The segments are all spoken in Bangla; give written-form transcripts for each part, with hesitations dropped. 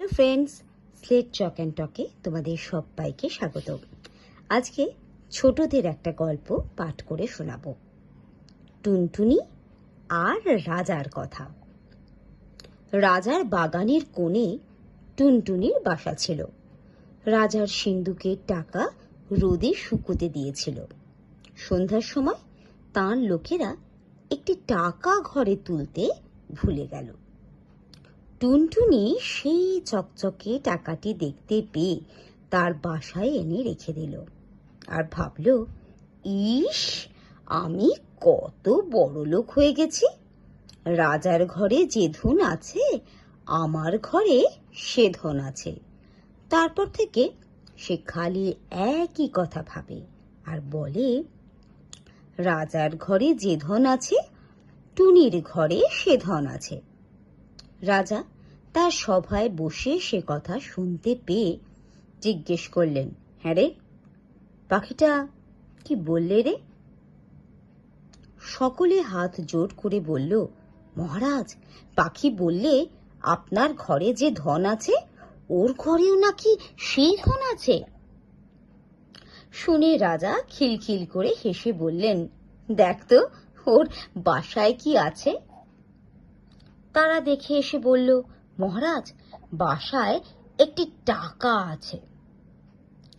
Hello friends, slate chalk and টকে তোমাদের সবাইকে স্বাগত। আজকে ছোটদের একটা গল্প পাঠ করে শোনাবো, টুনটুনি আর রাজার কথা। রাজার বাগানের কোণে টুনটুনির বাসা ছিল। রাজার সিন্দুকের টাকা রোদে শুকোতে দিয়েছিল। সন্ধ্যার সময় তার লোকেরা একটি টাকা ঘরে তুলতে ভুলে গেল। টুনটুনি সেই চকচকে টাকাটি দেখতে পেয়ে তার বাসায় এনে রেখে দিল আর ভাবল, ইস, আমি কত বড়লোক হয়ে গেছি। রাজার ঘরে যে ধন আছে, আমার ঘরে সে ধন আছে। তারপর থেকে সে খালি একই কথা ভাবে আর বলে, রাজার ঘরে যে ধন আছে, টুনির ঘরে সে ধন আছে। রাজা তার সভায় বসে সে কথা শুনতে পেয়ে জিজ্ঞেস করলেন, হ্যাঁ রে, পাখিটা কি বললে রে? সকলে হাত জোড় করে বলল, মহারাজ, পাখি বললে আপনার ঘরে যে ধন আছে, ওর ঘরেও নাকি সেই ধন আছে। শুনে রাজা খিলখিল করে হেসে বললেন, দেখ তো ওর বাসায় কি আছে। তারা দেখে এসে বলল, মহারাজ, বাসায় একটি টাকা আছে।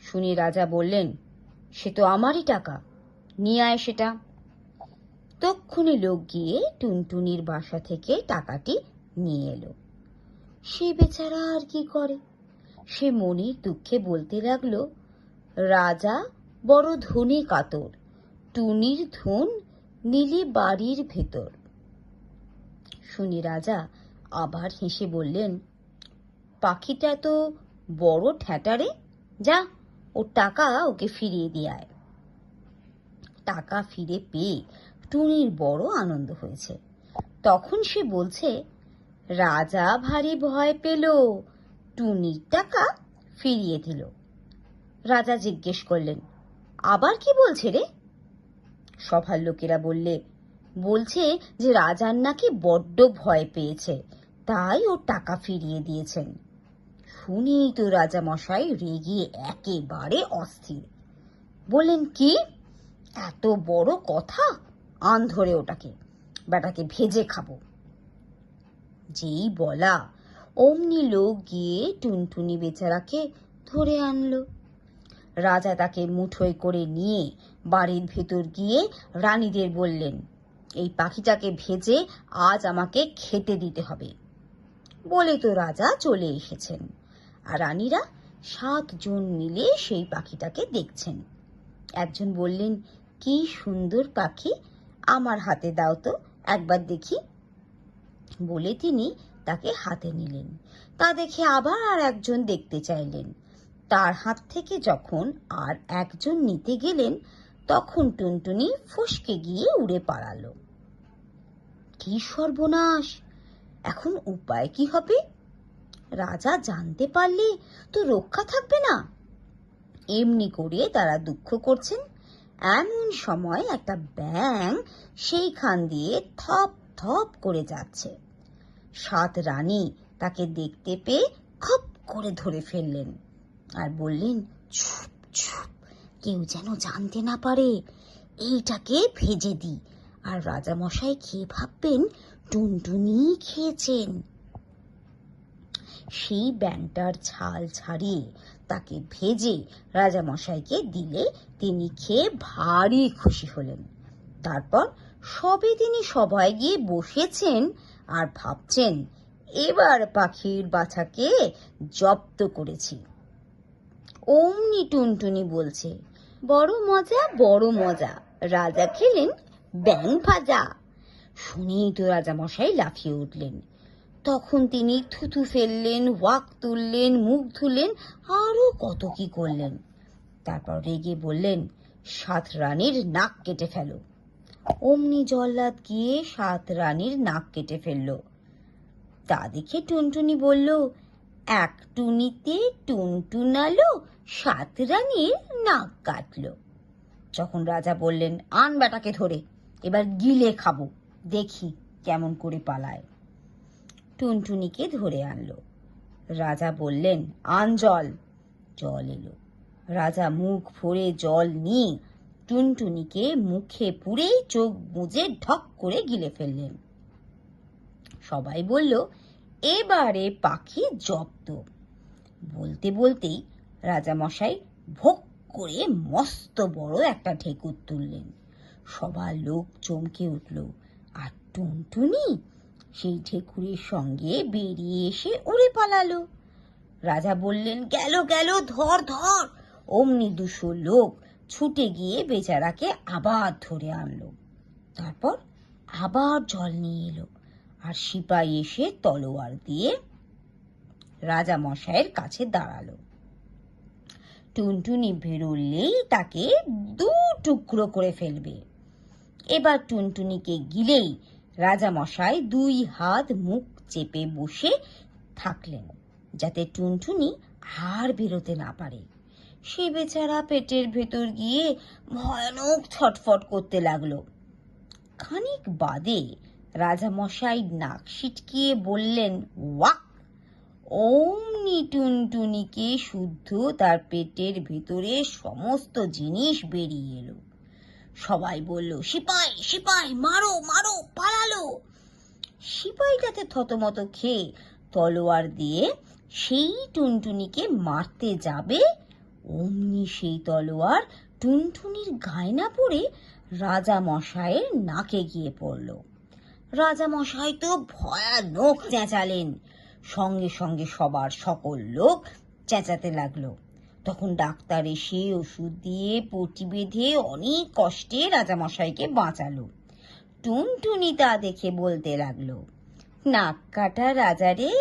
শুনে রাজা বললেন, সে তো আমারই টাকা, নিয়ে আয় সেটা। তক্ষুনি লোক গিয়ে টুনটুনির বাসা থেকে টাকাটি নিয়ে এলো। সে বেচারা আর কি করে, সে মনের দুঃখে বলতে লাগলো, রাজা বড় ধনে কাতর, টুনির ধন নিলে বাড়ির ভেতর। শুনে রাজা আবার হেসে বললেন, পাখিটা তো বড় ঠ্যাঁটারে, যা, ওর টাকা ওকে ফিরিয়ে দিয়ে আয়। টাকা ফিরে পেয়ে টুনির বড় আনন্দ হয়েছে। তখন সে বলছে, রাজা ভারী ভয় পেল, টুনির টাকা ফিরিয়ে দিল। রাজা জিজ্ঞেস করলেন, আবার কি বলছে রে? সভার লোকেরা বলছে যে রাজার নাকি বড্ড ভয় পেয়েছে, তাই ওর টাকা ফিরিয়ে দিয়েছেন। শুনেই তো রাজা মশাই রেগে একেবারে অস্থির। বললেন, কি এত বড় কথা, আন ধরে ওটাকে, বেটাকে ভেজে খাবো। যেই বলা অমনি লোক গিয়ে টুনটুনি বেচারাকে ধরে আনলো। রাজা তাকে মুঠোয় করে নিয়ে বাড়ির ভেতর গিয়ে রানীদের বললেন, এই পাখিটাকে ভেজে আজ আমাকে খেতে দিতে হবে। বলে তো রাজা চলে এসেছেন, আর রানীরা 7 জন মিলে সেই পাখিটাকে দেখছেন। একজন বললেন, কি সুন্দর পাখি, আমার হাতে দাও তো, একবার দেখি। বলে তিনি তাকে হাতে নিলেন। তা দেখে আবার একজন দেখতে চাইলেন। তার হাত থেকে যখন আর একজন নিতে গেলেন, তখন টুনটুনি ফসকে গিয়ে উড়ে পালালো। কি সর্বনাশ, এখন উপায় কি হবে? রাজা জানতে পারলে তো রক্ষা থাকবে না। এমনি করে তারা দুঃখ করছেন, এমন সময় একটা ব্যাঙ সেইখান দিয়ে থপ থপ করে যাচ্ছে। 7 রানী তাকে দেখতে পেয়ে খপ করে ধরে ফেললেন আর বললেন, চুপ চুপ, কেউ যেন জানতে না পারে, এইটাকে ভেজে দিই, আর রাজামশাই খেয়ে ভাববেন টুনটুনি খেয়েছেন। সেই ব্যাঙটার ছাল ছাড়িয়ে তাকে ভেজে রাজামশাইকে দিলে তিনি খেয়ে ভারী খুশি হলেন। তারপর সবে তিনি সভায় গিয়ে বসেছেন আর ভাবছেন, এবার পাখির বাছাকে জব্দ করেছি। অমনি টুনটুনি বলছে, বড় মজা, বড় মজা, রাজা খেলেন ব্যাঙ ভাজা। শুনেই তো রাজামশাই লাফিয়ে উঠলেন। তখন তিনি থুথু ফেললেন, ওয়াক তুললেন, মুখ ধুলেন, আরো কত কি করলেন। তারপর রেগে বললেন, 7 রানীর নাক কেটে ফেলো। অমনি জল্লাদ গিয়ে 7 রানীর নাক কেটে ফেলল। তা দেখে টুনটুনি বলল, এক টুনিতে টুনটুনালো, 7 রানীর নাক কাটলো। যখন রাজা বললেন, আন বেটাকে ধরে, এবার গিলে খাবো, দেখি কেমন করে পালায়। টুনটুনিকে ধরে আনলো। রাজা বললেন, আন জল। জল এলো। রাজা মুখ ভরে জল নিয়ে টুনটুনিকে মুখে পুরেই চোখ বুজে ঢক করে গিলে ফেললেন। সবাই বলল, এবারে পাখি জব্দ। বলতে বলতেই রাজামশাই ভোগ করে মস্ত বড় একটা ঢেকুর তুললেন। সবার লোক চমকে উঠল, আর টুনটুনি সেই ঢেকুরের সঙ্গে বেরিয়ে এসে উড়ে পালালো। রাজা বললেন, গেল গেল, ধর ধর। অমনি 200 লোক ছুটে গিয়ে বেচারাকে আবার ধরে আনলো। তারপর আবার জল নিয়ে এলো, আর সিপাই এসে তলোয়ার দিয়ে রাজা মশাইয়ের কাছে দাঁড়ালো। টুনটুনি বেরোলেই তাকে 2 টুকরো করে ফেলবে। এবার টুনটুনিকে গিলেই রাজামশাই 2 হাত মুখ চেপে বসে থাকলেন, যাতে টুনটুনি আর বেরোতে না পারে। সে বেচারা পেটের ভেতর গিয়ে ভয়ানক ছটফট করতে লাগলো। খানিক বাদে রাজামশাই নাক সিটকিয়ে বললেন, ওয়াক। অমনি টুনটুনিকে শুদ্ধ তার পেটের ভেতরে সমস্ত জিনিস বেরিয়ে এলো। সবাই বলল, সিপাই সিপাই, মারো মারো, পালালো। সিপাইটাতে থতমত খেয়ে তলোয়ার দিয়ে সেই টুনটুনিকে মারতে যাবে, অমনি সেই তলোয়ার টুনটুনির গায়ে না পড়ে রাজামশাইয়ের নাকে গিয়ে পড়ল। রাজামশাই তো ভয়ানক চেঁচালেন। সঙ্গে সঙ্গে সবার সকল লোক চেঁচাতে লাগলো। তখন ডাক্তার এসে ওষুধ দিয়ে পটি বেঁধে অনেক কষ্টে রাজামশাইকে বাঁচালো। টুনটুনি তা দেখে বলতে লাগলো, নাক কাটা রাজা রে,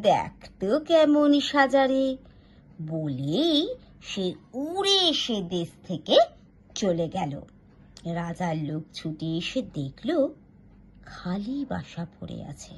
দেখ তো কেমন সাজারে। বলেই সে উড়ে এসে দেশ থেকে চলে গেল। রাজার লোক ছুটে এসে দেখলো খালি বাসা পড়ে আছে।